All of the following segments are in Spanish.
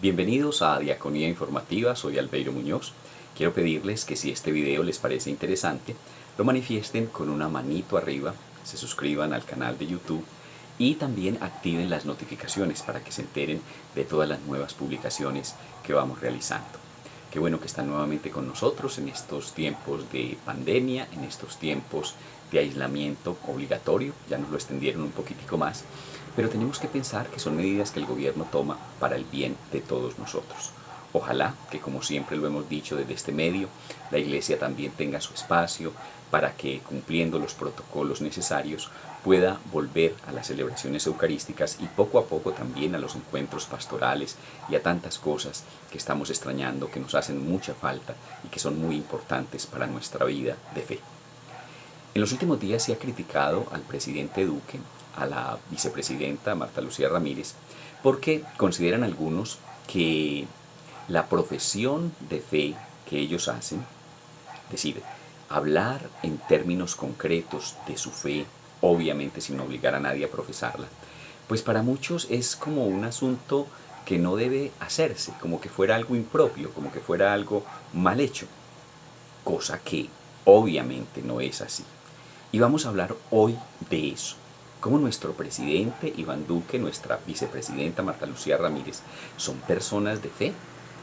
Bienvenidos a Diaconía Informativa, soy Albeiro Muñoz. Quiero pedirles que si este video les parece interesante, lo manifiesten con una manito arriba, se suscriban al canal de YouTube y también activen las notificaciones para que se enteren de todas las nuevas publicaciones que vamos realizando. Qué bueno que están nuevamente con nosotros en estos tiempos de pandemia, en estos tiempos de aislamiento obligatorio, ya nos lo extendieron un poquitico más, pero tenemos que pensar que son medidas que el gobierno toma para el bien de todos nosotros. Ojalá que, como siempre lo hemos dicho desde este medio, la Iglesia también tenga su espacio para que, cumpliendo los protocolos necesarios, pueda volver a las celebraciones eucarísticas y poco a poco también a los encuentros pastorales y a tantas cosas que estamos extrañando, que nos hacen mucha falta y que son muy importantes para nuestra vida de fe. En los últimos días se ha criticado al presidente Duque, a la vicepresidenta Marta Lucía Ramírez, porque consideran algunos que la profesión de fe que ellos hacen, es decir, hablar en términos concretos de su fe, obviamente sin obligar a nadie a profesarla, pues para muchos es como un asunto que no debe hacerse, como que fuera algo impropio, como que fuera algo mal hecho, cosa que obviamente no es así. Y vamos a hablar hoy de eso, cómo nuestro presidente Iván Duque, nuestra vicepresidenta Marta Lucía Ramírez, son personas de fe.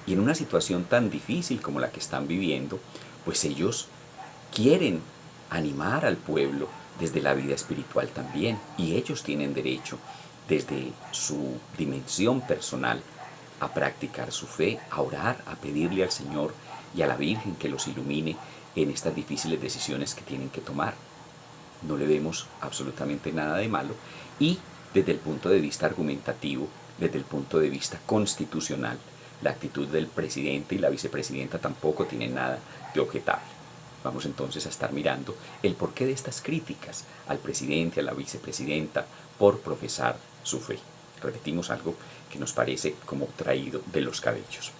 Y en una situación tan difícil como la que están viviendo, pues ellos quieren animar al pueblo desde la vida espiritual también. Y ellos tienen derecho, desde su dimensión personal, a practicar su fe, a orar, a pedirle al Señor y a la Virgen que los ilumine en estas difíciles decisiones que tienen que tomar. No le vemos absolutamente nada de malo y desde el punto de vista argumentativo, desde el punto de vista constitucional, la actitud del presidente y la vicepresidenta tampoco tienen nada de objetable. Vamos entonces a estar mirando el porqué de estas críticas al presidente, a la vicepresidenta, por profesar su fe. Repetimos algo que nos parece como traído de los cabellos.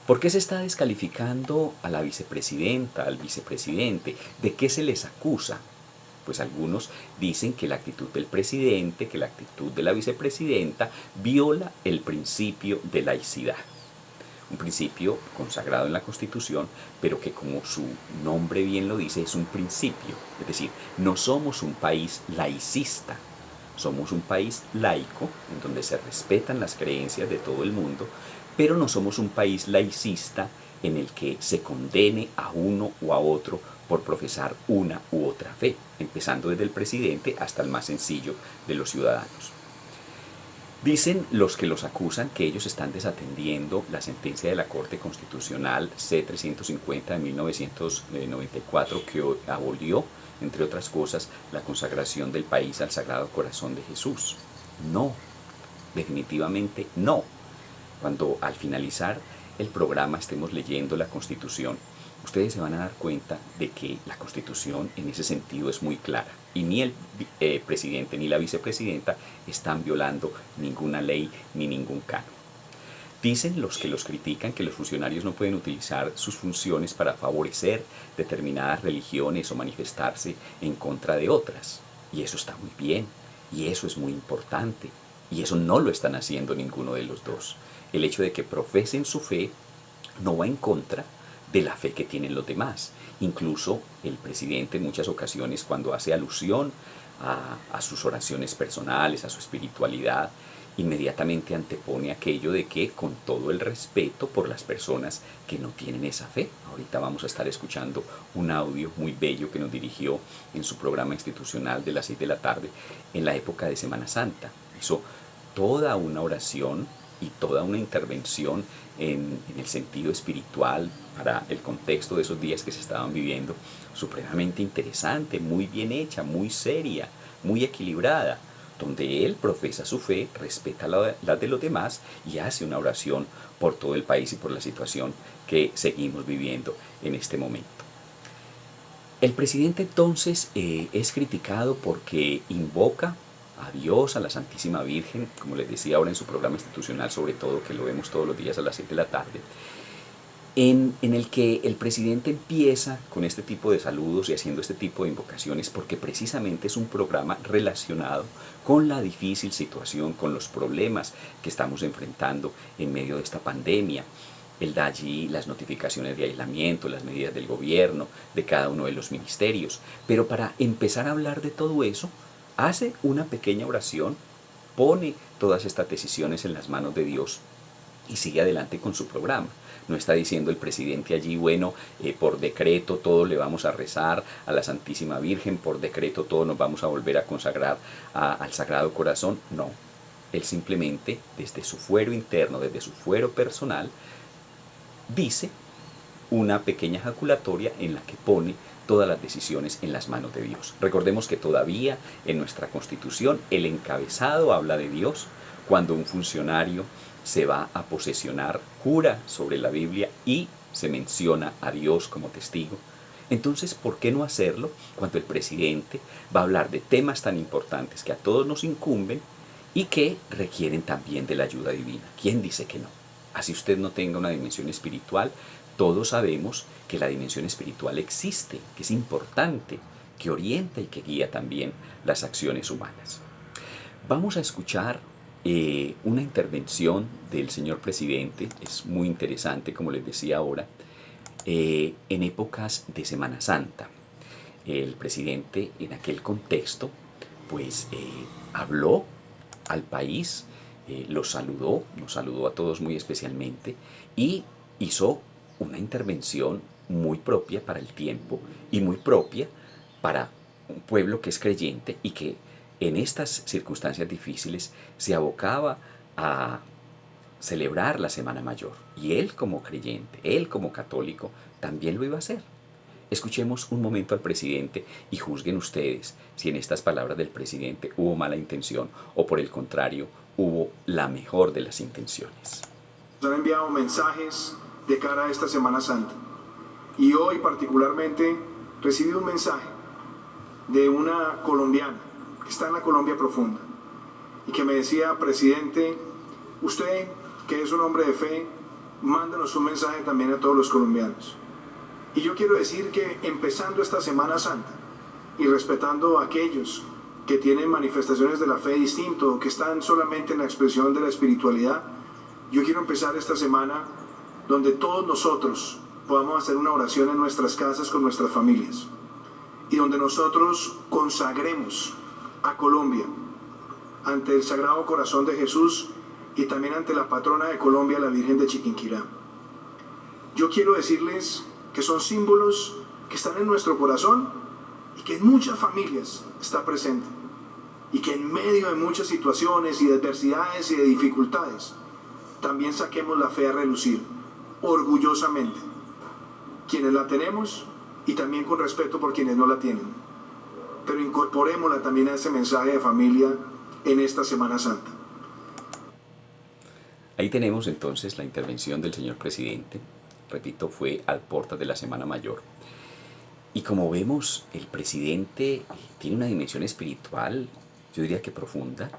¿Por qué se está descalificando a la vicepresidenta, al vicepresidente? ¿De qué se les acusa? Pues algunos dicen que la actitud del presidente, que la actitud de la vicepresidenta viola el principio de laicidad. Un principio consagrado en la Constitución, pero que, como su nombre bien lo dice, es un principio. Es decir, no somos un país laicista, somos un país laico, en donde se respetan las creencias de todo el mundo, pero no somos un país laicista en el que se condene a uno o a otro por profesar una u otra fe, empezando desde el presidente hasta el más sencillo de los ciudadanos. Dicen los que los acusan que ellos están desatendiendo la sentencia de la Corte Constitucional C-350 de 1994 que abolió, entre otras cosas, la consagración del país al Sagrado Corazón de Jesús. No, definitivamente no. Cuando al finalizar el programa estemos leyendo la Constitución, ustedes se van a dar cuenta de que la Constitución en ese sentido es muy clara y ni el presidente ni la vicepresidenta están violando ninguna ley ni ningún canon. Dicen los que los critican que los funcionarios no pueden utilizar sus funciones para favorecer determinadas religiones o manifestarse en contra de otras. Y eso está muy bien, y eso es muy importante, y eso no lo están haciendo ninguno de los dos. El hecho de que profesen su fe no va en contra de la fe que tienen los demás. Incluso el presidente en muchas ocasiones, cuando hace alusión a sus oraciones personales, a su espiritualidad, inmediatamente antepone aquello de que con todo el respeto por las personas que no tienen esa fe. Ahorita vamos a estar escuchando un audio muy bello que nos dirigió en su programa institucional de las 6 de la tarde en la época de Semana Santa. Hizo toda una oración y toda una intervención en el sentido espiritual para el contexto de esos días que se estaban viviendo, supremamente interesante, muy bien hecha, muy seria, muy equilibrada, donde él profesa su fe, respeta la de los demás y hace una oración por todo el país y por la situación que seguimos viviendo en este momento. El presidente entonces es criticado porque invoca a Dios, a la Santísima Virgen, como les decía ahora en su programa institucional, sobre todo, que lo vemos todos los días a las 7 de la tarde, en el que el presidente empieza con este tipo de saludos y haciendo este tipo de invocaciones porque precisamente es un programa relacionado con la difícil situación, con los problemas que estamos enfrentando en medio de esta pandemia. Él da allí las notificaciones de aislamiento, las medidas del gobierno, de cada uno de los ministerios. Pero para empezar a hablar de todo eso, hace una pequeña oración, pone todas estas decisiones en las manos de Dios y sigue adelante con su programa. No está diciendo el presidente allí, bueno, por decreto todo le vamos a rezar a la Santísima Virgen, por decreto todo nos vamos a volver a consagrar al Sagrado Corazón. No, él simplemente desde su fuero interno, desde su fuero personal, dice una pequeña ejaculatoria en la que pone todas las decisiones en las manos de Dios. Recordemos que todavía en nuestra Constitución el encabezado habla de Dios. Cuando un funcionario se va a posesionar, jura sobre la Biblia y se menciona a Dios como testigo. Entonces, ¿por qué no hacerlo cuando el presidente va a hablar de temas tan importantes que a todos nos incumben y que requieren también de la ayuda divina? ¿Quién dice que no? Así usted no tenga una dimensión espiritual, todos sabemos que la dimensión espiritual existe, que es importante, que orienta y que guía también las acciones humanas. Vamos a escuchar una intervención del señor presidente, es muy interesante, como les decía ahora, en épocas de Semana Santa. El presidente en aquel contexto, pues habló al país, los saludó, nos saludó a todos muy especialmente y hizo una intervención muy propia para el tiempo y muy propia para un pueblo que es creyente y que en estas circunstancias difíciles se abocaba a celebrar la Semana Mayor. Y él como creyente, él como católico, también lo iba a hacer. Escuchemos un momento al presidente y juzguen ustedes si en estas palabras del presidente hubo mala intención o por el contrario hubo la mejor de las intenciones. Nos han enviado mensajes de cara a esta Semana Santa y hoy particularmente recibí un mensaje de una colombiana que está en la Colombia profunda y que me decía: presidente, usted que es un hombre de fe, mándanos un mensaje también a todos los colombianos. Y yo quiero decir que empezando esta Semana Santa y respetando a aquellos que tienen manifestaciones de la fe distinto, que están solamente en la expresión de la espiritualidad, yo quiero empezar esta semana donde todos nosotros podamos hacer una oración en nuestras casas con nuestras familias y donde nosotros consagremos a Colombia ante el Sagrado Corazón de Jesús y también ante la patrona de Colombia, la Virgen de Chiquinquirá. Yo quiero decirles que son símbolos que están en nuestro corazón y que en muchas familias está presente y que en medio de muchas situaciones y de adversidades y de dificultades también saquemos la fe a relucir orgullosamente, quienes la tenemos y también con respeto por quienes no la tienen, pero incorporémosla también a ese mensaje de familia en esta Semana Santa. Ahí tenemos entonces la intervención del señor presidente. Repito, fue a puertas de la Semana Mayor. Y como vemos, el presidente tiene una dimensión espiritual, yo diría que profunda.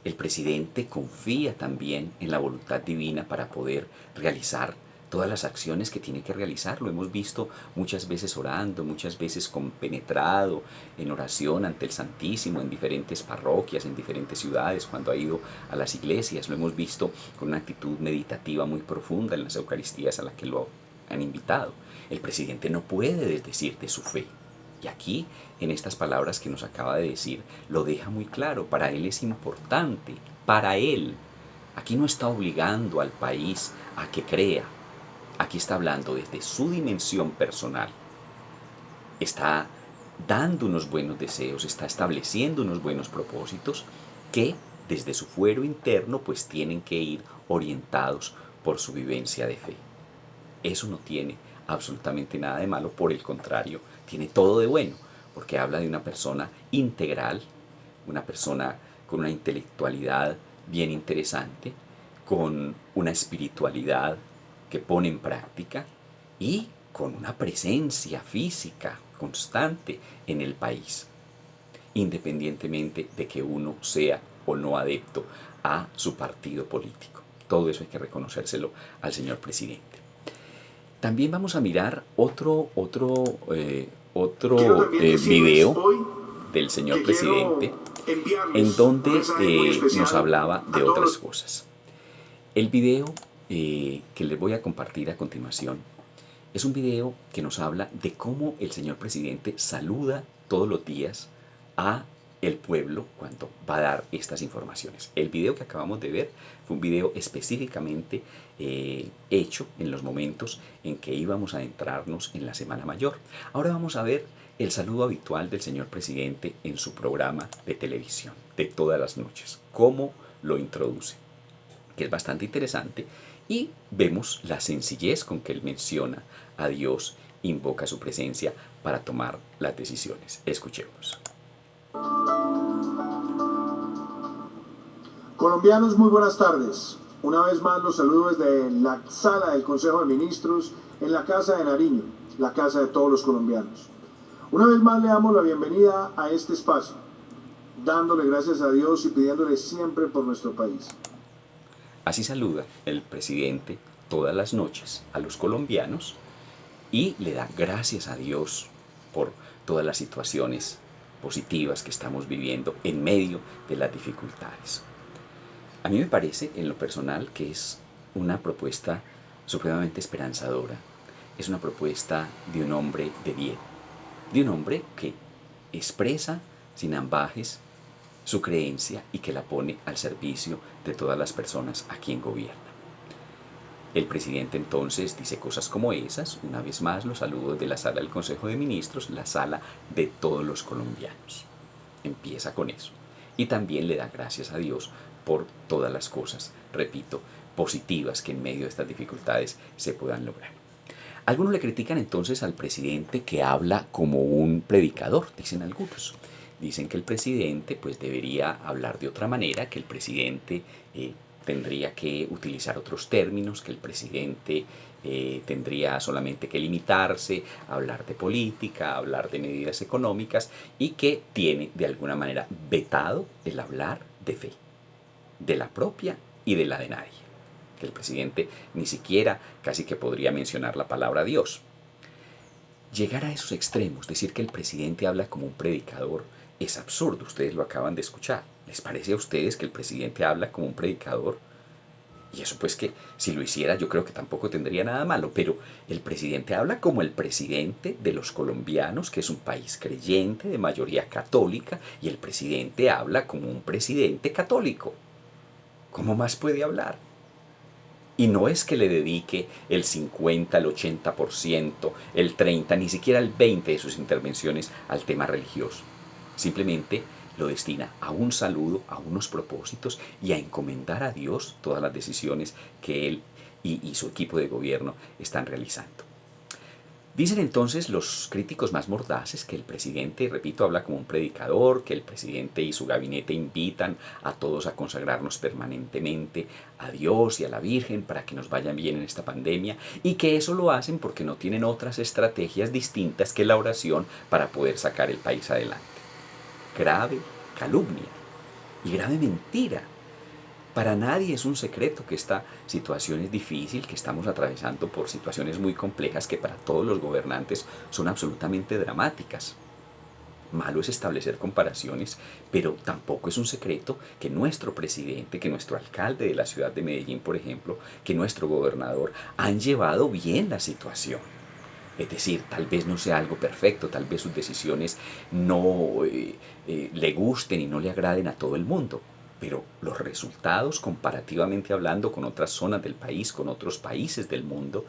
El presidente confía también en la voluntad divina para poder realizar todas las acciones que tiene que realizar. Lo hemos visto muchas veces orando, muchas veces compenetrado en oración ante el Santísimo en diferentes parroquias, en diferentes ciudades, cuando ha ido a las iglesias. Lo hemos visto con una actitud meditativa muy profunda en las Eucaristías a las que lo han invitado. El presidente no puede desdecir de su fe. Y aquí, en estas palabras que nos acaba de decir, lo deja muy claro. Para él es importante, para él. Aquí no está obligando al país a que crea. Aquí está hablando desde su dimensión personal. Está dando unos buenos deseos, está estableciendo unos buenos propósitos que desde su fuero interno pues tienen que ir orientados por su vivencia de fe. Eso no tiene absolutamente nada de malo, por el contrario, tiene todo de bueno, porque habla de una persona integral, una persona con una intelectualidad bien interesante, con una espiritualidad que pone en práctica y con una presencia física constante en el país, independientemente de que uno sea o no adepto a su partido político. Todo eso hay que reconocérselo al señor presidente. También vamos a mirar otro Quiero también decirles video hoy del señor que quiero presidente en enviarles un donde mensaje muy especial nos hablaba de a todos otras los... cosas. El video que les voy a compartir a continuación es un video que nos habla de cómo el señor presidente saluda todos los días a el pueblo cuando va a dar estas informaciones. El video que acabamos de ver fue un video específicamente hecho en los momentos en que íbamos a entrarnos en la Semana Mayor. Ahora vamos a ver el saludo habitual del señor presidente en su programa de televisión de todas las noches, cómo lo introduce, que es bastante interesante, y vemos la sencillez con que él menciona a Dios, invoca su presencia para tomar las decisiones. Escuchemos. Colombianos, muy buenas tardes. Una vez más los saludo desde la sala del Consejo de Ministros en la Casa de Nariño, la casa de todos los colombianos. Una vez más le damos la bienvenida a este espacio, dándole gracias a Dios y pidiéndole siempre por nuestro país. Así saluda el presidente todas las noches a los colombianos y le da gracias a Dios por todas las situaciones positivas que estamos viviendo en medio de las dificultades. A mí me parece, en lo personal, que es una propuesta supremamente esperanzadora. Es una propuesta de un hombre de bien, de un hombre que expresa sin ambajes su creencia y que la pone al servicio de todas las personas a quien gobierna. El presidente entonces dice cosas como esas. Una vez más los saludo desde la sala del Consejo de Ministros, la sala de todos los colombianos. Empieza con eso. Y también le da gracias a Dios por todas las cosas, repito, positivas que en medio de estas dificultades se puedan lograr. Algunos le critican entonces al presidente que habla como un predicador, dicen algunos. Dicen que el presidente pues debería hablar de otra manera, que el presidente tendría que utilizar otros términos, que el presidente tendría solamente que limitarse a hablar de política, a hablar de medidas económicas, y que tiene de alguna manera vetado el hablar de fe, de la propia y de la de nadie. Que el presidente ni siquiera casi que podría mencionar la palabra Dios. Llegar a esos extremos, decir que el presidente habla como un predicador, es absurdo. Ustedes lo acaban de escuchar. ¿Les parece a ustedes que el presidente habla como un predicador? Y eso pues que si lo hiciera yo creo que tampoco tendría nada malo, pero el presidente habla como el presidente de los colombianos, que es un país creyente de mayoría católica, y el presidente habla como un presidente católico. ¿Cómo más puede hablar? Y no es que le dedique el 50, el 80%, el 30%, ni siquiera el 20% de sus intervenciones al tema religioso. Simplemente lo destina a un saludo, a unos propósitos y a encomendar a Dios todas las decisiones que él y su equipo de gobierno están realizando. Dicen entonces los críticos más mordaces que el presidente, repito, habla como un predicador, que el presidente y su gabinete invitan a todos a consagrarnos permanentemente a Dios y a la Virgen para que nos vaya bien en esta pandemia, y que eso lo hacen porque no tienen otras estrategias distintas que la oración para poder sacar el país adelante. Grave calumnia y grave mentira. Para nadie es un secreto que esta situación es difícil, que estamos atravesando por situaciones muy complejas que para todos los gobernantes son absolutamente dramáticas. Malo es establecer comparaciones, pero tampoco es un secreto que nuestro presidente, que nuestro alcalde de la ciudad de Medellín, por ejemplo, que nuestro gobernador han llevado bien la situación. Es decir, tal vez no sea algo perfecto, tal vez sus decisiones no le gusten y no le agraden a todo el mundo, pero los resultados, comparativamente hablando con otras zonas del país, con otros países del mundo,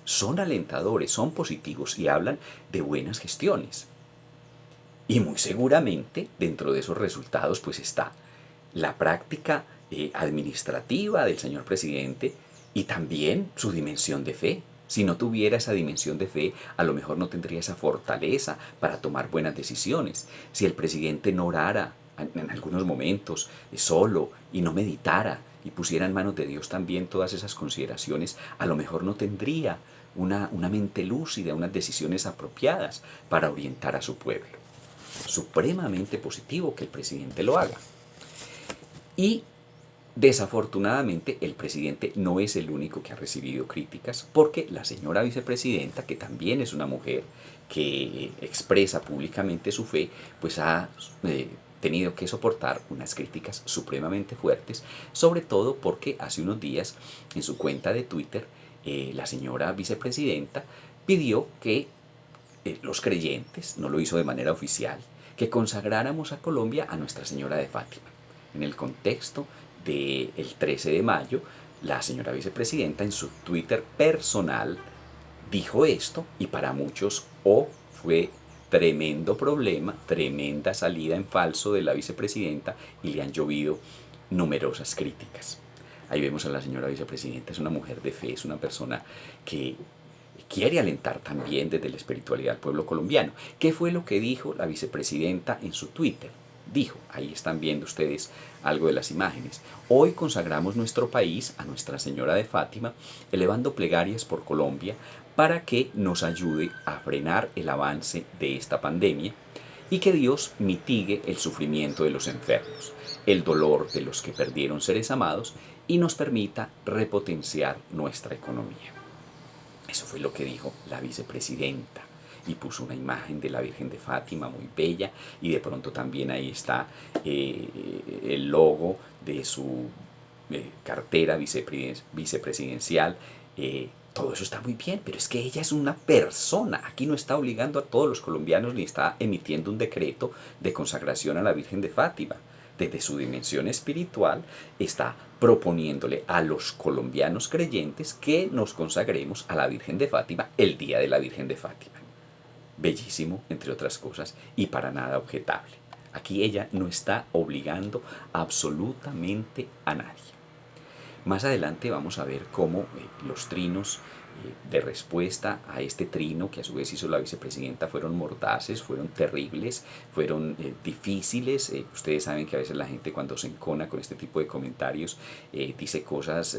son alentadores, son positivos y hablan de buenas gestiones. Y muy seguramente dentro de esos resultados pues está la práctica administrativa del señor presidente y también su dimensión de fe. Si no tuviera esa dimensión de fe, a lo mejor no tendría esa fortaleza para tomar buenas decisiones. Si el presidente no orara en algunos momentos solo y no meditara y pusiera en manos de Dios también todas esas consideraciones, a lo mejor no tendría una mente lúcida, unas decisiones apropiadas para orientar a su pueblo. Supremamente positivo que el presidente lo haga. Y Desafortunadamente, el presidente no es el único que ha recibido críticas, porque la señora vicepresidenta, que también es una mujer que expresa públicamente su fe, pues ha tenido que soportar unas críticas supremamente fuertes, sobre todo porque hace unos días en su cuenta de Twitter la señora vicepresidenta pidió que los creyentes, no lo hizo de manera oficial, que consagráramos a Colombia a Nuestra Señora de Fátima. En el contexto del 13 de mayo, la señora vicepresidenta en su Twitter personal dijo esto y para muchos fue tremendo problema, tremenda salida en falso de la vicepresidenta y le han llovido numerosas críticas. Ahí vemos a la señora vicepresidenta, es una mujer de fe, es una persona que quiere alentar también desde la espiritualidad al pueblo colombiano. ¿Qué fue lo que dijo la vicepresidenta en su Twitter? Dijo, ahí están viendo ustedes algo de las imágenes: hoy consagramos nuestro país a Nuestra Señora de Fátima, elevando plegarias por Colombia para que nos ayude a frenar el avance de esta pandemia y que Dios mitigue el sufrimiento de los enfermos, el dolor de los que perdieron seres amados y nos permita repotenciar nuestra economía. Eso fue lo que dijo la vicepresidenta y puso una imagen de la Virgen de Fátima muy bella y de pronto también ahí está el logo de su cartera vicepresidencial. Todo eso está muy bien, pero es que ella es una persona. Aquí no está obligando a todos los colombianos ni está emitiendo un decreto de consagración a la Virgen de Fátima. Desde su dimensión espiritual está proponiéndole a los colombianos creyentes que nos consagremos a la Virgen de Fátima el día de la Virgen de Fátima. Bellísimo, entre otras cosas, y para nada objetable. Aquí ella no está obligando absolutamente a nadie. Más adelante vamos a ver cómo los trinos de respuesta a este trino que a su vez hizo la vicepresidenta fueron mordaces, fueron terribles, fueron difíciles. Ustedes saben que a veces la gente, cuando se encona con este tipo de comentarios, dice cosas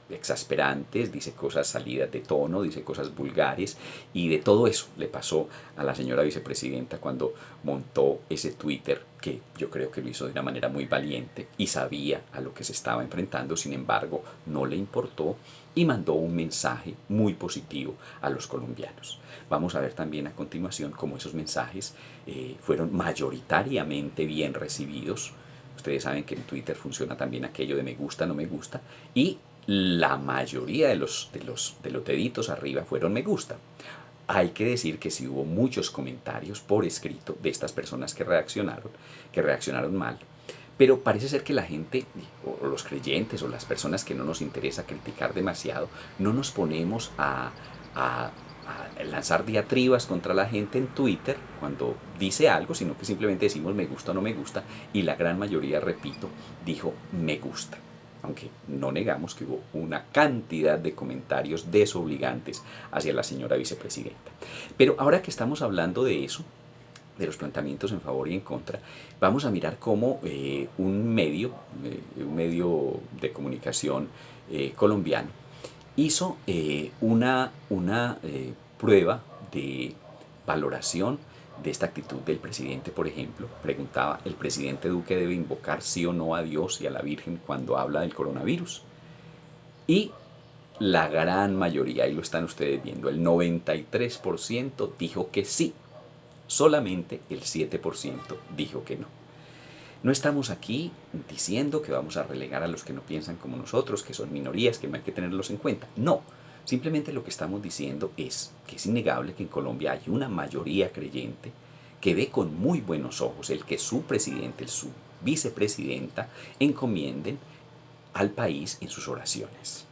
exasperantes, dice cosas salidas de tono, dice cosas vulgares, y de todo eso le pasó a la señora vicepresidenta cuando montó ese Twitter, que yo creo que lo hizo de una manera muy valiente y sabía a lo que se estaba enfrentando. Sin embargo, no le importó y mandó un mensaje muy positivo a los colombianos. Vamos a ver también a continuación cómo esos mensajes fueron mayoritariamente bien recibidos. Ustedes saben que en Twitter funciona también aquello de me gusta, no me gusta, y la mayoría de los deditos arriba fueron me gusta. Hay que decir que sí hubo muchos comentarios por escrito de estas personas que reaccionaron mal, pero parece ser que la gente, o los creyentes, o las personas que no nos interesa criticar demasiado, no nos ponemos a lanzar diatribas contra la gente en Twitter cuando dice algo, sino que simplemente decimos me gusta o no me gusta, y la gran mayoría, repito, dijo me gusta. Aunque no negamos que hubo una cantidad de comentarios desobligantes hacia la señora vicepresidenta. Pero ahora que estamos hablando de eso, de los planteamientos en favor y en contra, vamos a mirar cómo un medio de comunicación colombiano hizo una prueba de valoración de esta actitud del presidente. Por ejemplo, preguntaba: ¿el presidente Duque debe invocar sí o no a Dios y a la Virgen cuando habla del coronavirus? Y la gran mayoría, ahí lo están ustedes viendo, el 93% dijo que sí, solamente el 7% dijo que no. No estamos aquí diciendo que vamos a relegar a los que no piensan como nosotros, que son minorías, que no hay que tenerlos en cuenta. No, simplemente lo que estamos diciendo es que es innegable que en Colombia hay una mayoría creyente que ve con muy buenos ojos el que su presidente, su vicepresidenta, encomienden al país en sus oraciones.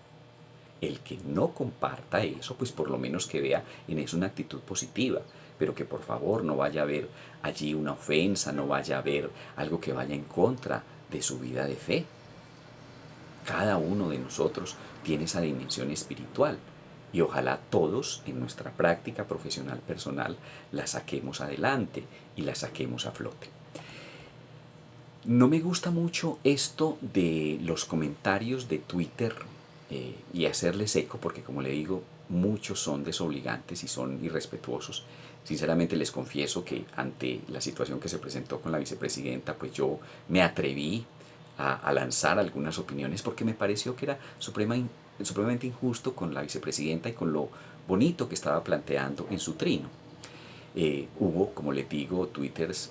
El que no comparta eso, pues por lo menos que vea en eso una actitud positiva, pero que por favor no vaya a haber allí una ofensa, no vaya a haber algo que vaya en contra de su vida de fe. Cada uno de nosotros tiene esa dimensión espiritual y ojalá todos en nuestra práctica profesional personal la saquemos adelante y la saquemos a flote. No me gusta mucho esto de los comentarios de Twitter y hacerles eco, porque como le digo, muchos son desobligantes y son irrespetuosos. Sinceramente les confieso que ante la situación que se presentó con la vicepresidenta, pues yo me atreví a lanzar algunas opiniones porque me pareció que era supremamente injusto con la vicepresidenta y con lo bonito que estaba planteando en su trino. Hubo, como les digo, twitters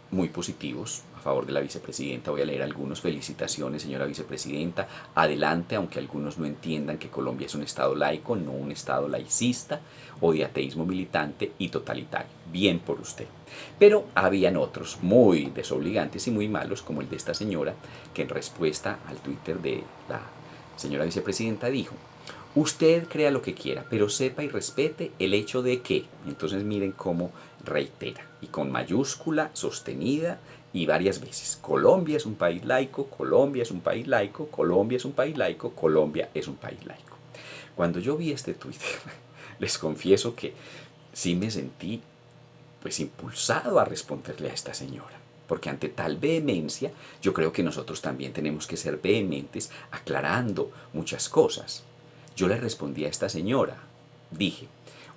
muy positivos a favor de la vicepresidenta. Voy a leer algunos. Felicitaciones, señora vicepresidenta. Adelante, aunque algunos no entiendan que Colombia es un estado laico, no un estado laicista o de ateísmo militante y totalitario. Bien por usted. Pero habían otros muy desobligantes y muy malos, como el de esta señora, que en respuesta al Twitter de la señora vicepresidenta dijo: usted crea lo que quiera, pero sepa y respete el hecho de que. Entonces miren cómo reitera, y con mayúscula, sostenida y varias veces: Colombia es un país laico, Colombia es un país laico, Colombia es un país laico, Colombia es un país laico. Cuando yo vi este Twitter, les confieso que sí me sentí pues impulsado a responderle a esta señora. Porque ante tal vehemencia, yo creo que nosotros también tenemos que ser vehementes aclarando muchas cosas. Yo le respondí a esta señora, dije: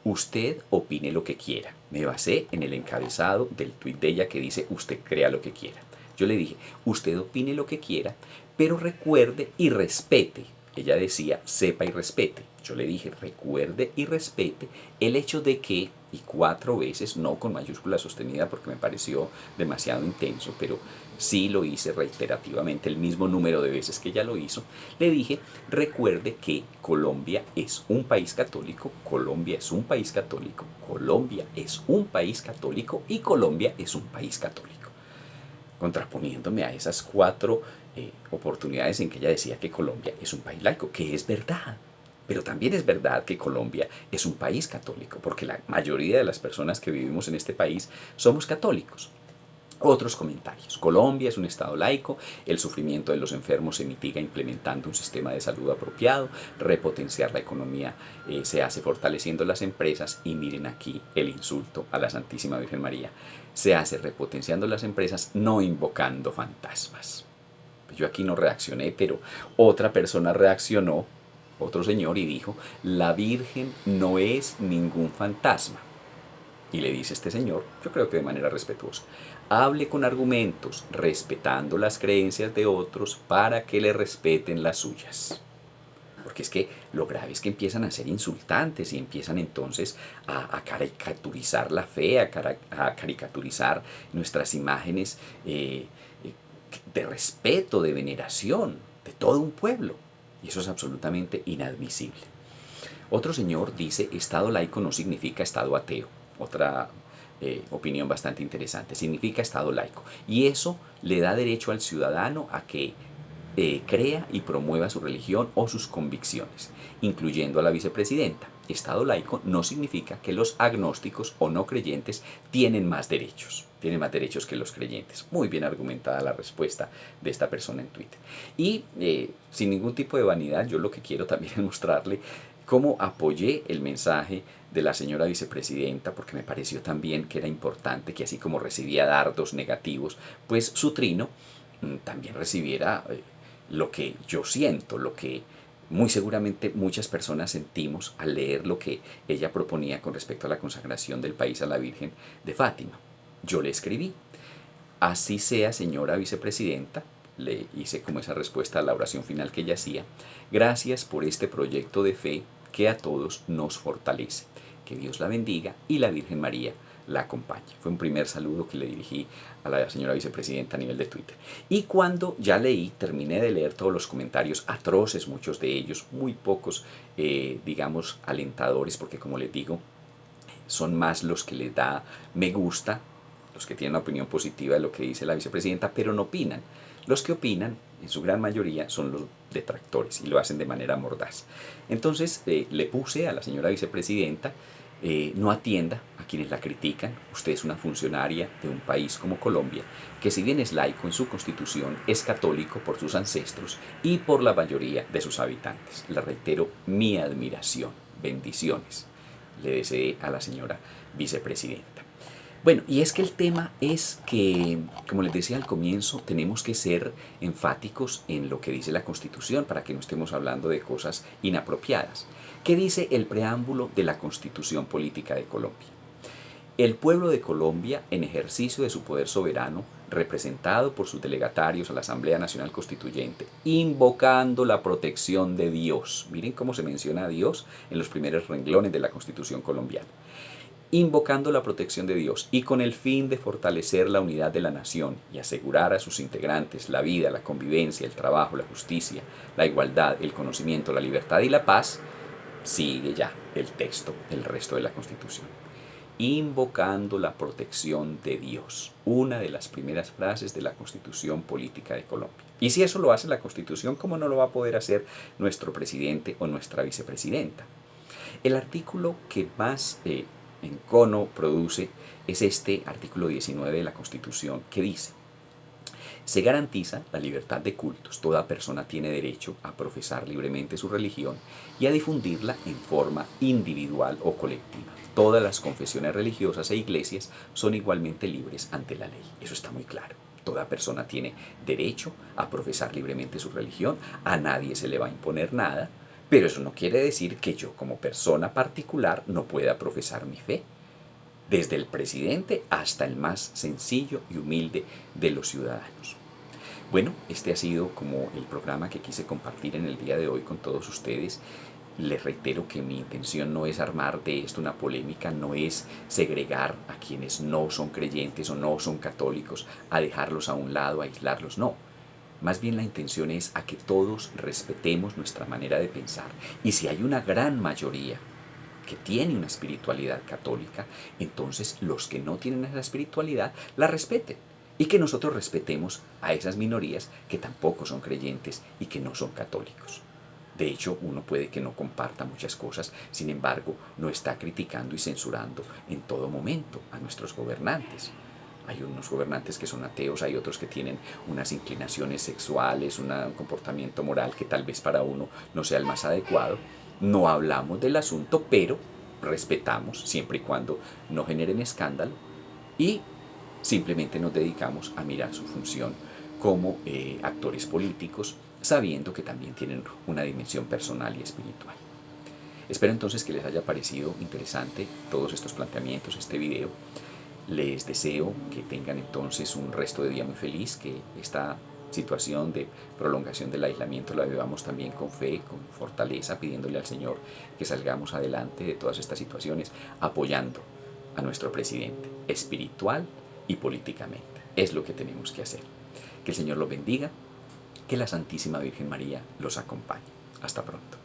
usted opine lo que quiera. Me basé en el encabezado del tuit de ella que dice: usted crea lo que quiera. Yo le dije: usted opine lo que quiera, pero recuerde y respete. Ella decía: sepa y respete. Yo le dije: recuerde y respete el hecho de que, y 4 veces, no con mayúscula sostenida porque me pareció demasiado intenso, pero sí lo hice reiterativamente, el mismo número de veces que ella lo hizo, le dije: recuerde que Colombia es un país católico, Colombia es un país católico, Colombia es un país católico y Colombia es un país católico. Contraponiéndome a esas 4 oportunidades en que ella decía que Colombia es un país laico, que es verdad. Pero también es verdad que Colombia es un país católico, porque la mayoría de las personas que vivimos en este país somos católicos. Otros comentarios: Colombia es un estado laico, el sufrimiento de los enfermos se mitiga implementando un sistema de salud apropiado, repotenciar la economía se hace fortaleciendo las empresas, y miren aquí el insulto a la Santísima Virgen María: se hace repotenciando las empresas, no invocando fantasmas. Yo aquí no reaccioné, pero otra persona reaccionó, otro señor, y dijo: la Virgen no es ningún fantasma. Y le dice este señor, yo creo que de manera respetuosa: hable con argumentos, respetando las creencias de otros para que le respeten las suyas. Porque es que lo grave es que empiezan a ser insultantes y empiezan entonces a caricaturizar la fe, a caricaturizar nuestras imágenes de respeto, de veneración, de todo un pueblo. Y eso es absolutamente inadmisible. Otro señor dice: estado laico no significa estado ateo. Otra opinión bastante interesante: significa estado laico. Y eso le da derecho al ciudadano a que crea y promueva su religión o sus convicciones, incluyendo a la vicepresidenta. Estado laico no significa que los agnósticos o no creyentes tienen más derechos que los creyentes. Muy bien argumentada la respuesta de esta persona en Twitter. Y sin ningún tipo de vanidad, yo lo que quiero también es mostrarle cómo apoyé el mensaje de la señora vicepresidenta, porque me pareció también que era importante que, así como recibía dardos negativos, pues su trino también recibiera lo que yo siento, lo que muy seguramente muchas personas sentimos al leer lo que ella proponía con respecto a la consagración del país a la Virgen de Fátima. Yo le escribí: así sea, señora vicepresidenta. Le hice como esa respuesta a la oración final que ella hacía: gracias por este proyecto de fe que a todos nos fortalece. Que Dios la bendiga y la Virgen María la acompañe. Fue un primer saludo que le dirigí a la señora vicepresidenta a nivel de Twitter. Y cuando ya terminé de leer todos los comentarios, atroces muchos de ellos, muy pocos, digamos, alentadores, porque como les digo, son más los que le da me gusta, los que tienen una opinión positiva de lo que dice la vicepresidenta, pero no opinan. Los que opinan, en su gran mayoría, son los detractores y lo hacen de manera mordaz. Entonces le puse a la señora vicepresidenta: no atienda a quienes la critican. Usted es una funcionaria de un país como Colombia, que si bien es laico en su constitución, es católico por sus ancestros y por la mayoría de sus habitantes. Le reitero mi admiración. Bendiciones le deseé a la señora vicepresidenta. Bueno, y es que el tema es que, como les decía al comienzo, tenemos que ser enfáticos en lo que dice la Constitución para que no estemos hablando de cosas inapropiadas. ¿Qué dice el preámbulo de la Constitución Política de Colombia? El pueblo de Colombia, en ejercicio de su poder soberano, representado por sus delegatarios a la Asamblea Nacional Constituyente, invocando la protección de Dios. Miren cómo se menciona a Dios en los primeros renglones de la Constitución colombiana. Invocando la protección de Dios y con el fin de fortalecer la unidad de la nación y asegurar a sus integrantes la vida, la convivencia, el trabajo, la justicia, la igualdad, el conocimiento, la libertad y la paz, sigue ya el texto, el resto de la Constitución. Invocando la protección de Dios, una de las primeras frases de la Constitución Política de Colombia. Y si eso lo hace la Constitución, ¿cómo no lo va a poder hacer nuestro presidente o nuestra vicepresidenta? El artículo que más encono produce es este artículo 19 de la Constitución, que dice: se garantiza la libertad de cultos. Toda persona tiene derecho a profesar libremente su religión y a difundirla en forma individual o colectiva. Todas las confesiones religiosas e iglesias son igualmente libres ante la ley. Eso está muy claro. Toda persona tiene derecho a profesar libremente su religión. A nadie se le va a imponer nada. Pero eso no quiere decir que yo, como persona particular, no pueda profesar mi fe. Desde el presidente hasta el más sencillo y humilde de los ciudadanos. Bueno, este ha sido como el programa que quise compartir en el día de hoy con todos ustedes. Les reitero que mi intención no es armar de esto una polémica, no es segregar a quienes no son creyentes o no son católicos, a dejarlos a un lado, a aislarlos, no. Más bien la intención es a que todos respetemos nuestra manera de pensar. Y si hay una gran mayoría que tiene una espiritualidad católica, entonces los que no tienen esa espiritualidad la respeten. Y que nosotros respetemos a esas minorías que tampoco son creyentes y que no son católicos. De hecho, uno puede que no comparta muchas cosas, sin embargo, no está criticando y censurando en todo momento a nuestros gobernantes. Hay unos gobernantes que son ateos, hay otros que tienen unas inclinaciones sexuales, un comportamiento moral que tal vez para uno no sea el más adecuado. No hablamos del asunto, pero respetamos siempre y cuando no generen escándalo y simplemente nos dedicamos a mirar su función como actores políticos, sabiendo que también tienen una dimensión personal y espiritual. Espero entonces que les haya parecido interesante todos estos planteamientos, este video. Les deseo que tengan entonces un resto de día muy feliz, que esta situación de prolongación del aislamiento la vivamos también con fe, con fortaleza, pidiéndole al Señor que salgamos adelante de todas estas situaciones, apoyando a nuestro presidente, espiritual y políticamente. Es lo que tenemos que hacer. Que el Señor los bendiga, que la Santísima Virgen María los acompañe. Hasta pronto.